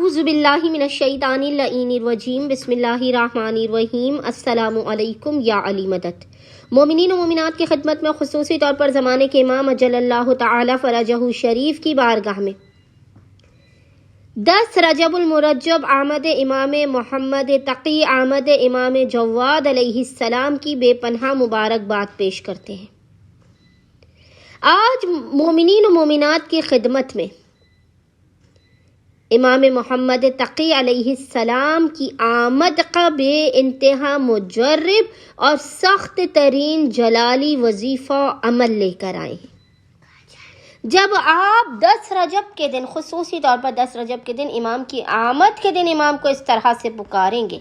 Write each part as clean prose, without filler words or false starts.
اعوذ باللہ من الشیطان اللعین الرجیم بسم اللہ الرحمن الرحیم السلام علیکم یا علی مدد۔ مومنین و مومنات کی خدمت میں خصوصی طور پر زمانے کے امام اجل اللہ تعالی فرجہ شریف کی بارگاہ میں 10 رجب المرجب آمد امام محمد تقی آمد امام جواد علیہ السلام کی بے پناہ مبارکباد پیش کرتے ہیں۔ آج مومنین و مومنات کی خدمت میں امام محمد تقی علیہ السلام کی آمد کا بے انتہا مجرب اور سخت ترین جلالی وظیفہ عمل لے کر آئے ہیں۔ جب آپ 10 رجب کے دن، خصوصی طور پر 10 رجب کے دن، امام کی آمد کے دن امام کو اس طرح سے پکاریں گے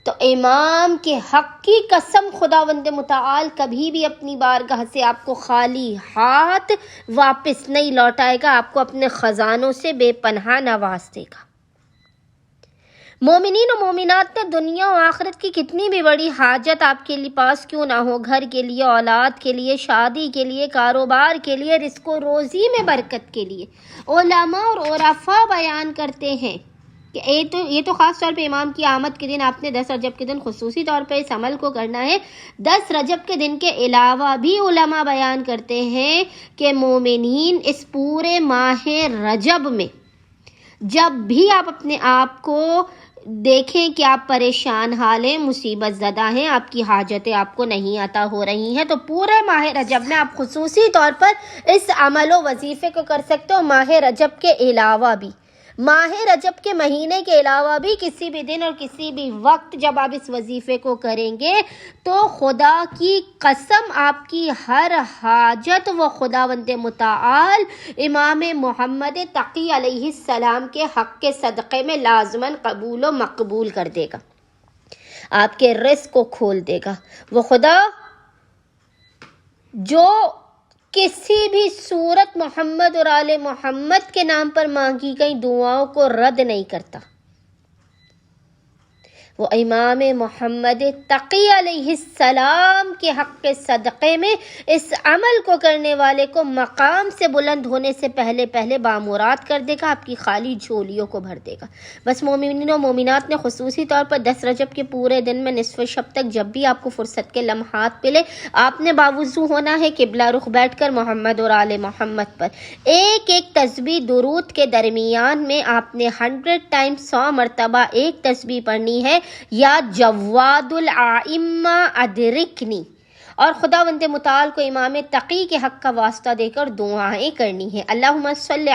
تو امام کے حق کی قسم خداوند متعال کبھی بھی اپنی بارگاہ سے آپ کو خالی ہاتھ واپس نہیں لوٹائے گا، آپ کو اپنے خزانوں سے بے پناہ نواز دے گا۔ مومنین و مومنات نے دنیا و آخرت کی کتنی بھی بڑی حاجت آپ کے پاس کیوں نہ ہو، گھر کے لیے، اولاد کے لیے، شادی کے لیے، کاروبار کے لیے، رزق و روزی میں برکت کے لیے، علماء اور عرفاء بیان کرتے ہیں کہ یہ تو خاص طور پہ امام کی آمد کے دن آپ نے 10 رجب کے دن خصوصی طور پہ اس عمل کو کرنا ہے۔ 10 رجب کے دن کے علاوہ بھی علماء بیان کرتے ہیں کہ مومنین اس پورے ماہ رجب میں جب بھی آپ اپنے آپ کو دیکھیں کہ آپ پریشان حال ہیں، مصیبت زدہ ہیں، آپ کی حاجتیں آپ کو نہیں عطا ہو رہی ہیں، تو پورے ماہ رجب میں آپ خصوصی طور پر اس عمل و وظیفے کو کر سکتے ہو۔ ماہ رجب کے علاوہ بھی، ماہ رجب کے مہینے کے علاوہ بھی کسی بھی دن اور کسی بھی وقت جب آپ اس وظیفے کو کریں گے تو خدا کی قسم آپ کی ہر حاجت و خداوند متعال امام محمد تقی علیہ السلام کے حق کے صدقے میں لازماً قبول و مقبول کر دے گا، آپ کے رزق کو کھول دے گا۔ وہ خدا جو کسی بھی صورت محمد اور آل محمد کے نام پر مانگی گئی دعاؤں کو رد نہیں کرتا، وہ امام محمد تقی علیہ السلام کے حق کے صدقے میں اس عمل کو کرنے والے کو مقام سے بلند ہونے سے پہلے بامراد کر دے گا، آپ کی خالی جھولیوں کو بھر دے گا۔ بس مومنین و مومنات نے خصوصی طور پر 10 رجب کے پورے دن میں نصف شب تک جب بھی آپ کو فرصت کے لمحات ملے، آپ نے باوضو ہونا ہے، قبلہ رخ بیٹھ کر محمد اور آل محمد پر ایک ایک تسبیح درود کے درمیان میں آپ نے 100 ٹائمز 100 مرتبہ ایک تسبیح پڑھنی ہے، یا جواد الائمہ ادرکنی، اور خداوند متعال کو امام تقی کے حق کا واسطہ دے کر دعائیں کرنی ہے۔ اللہم صلی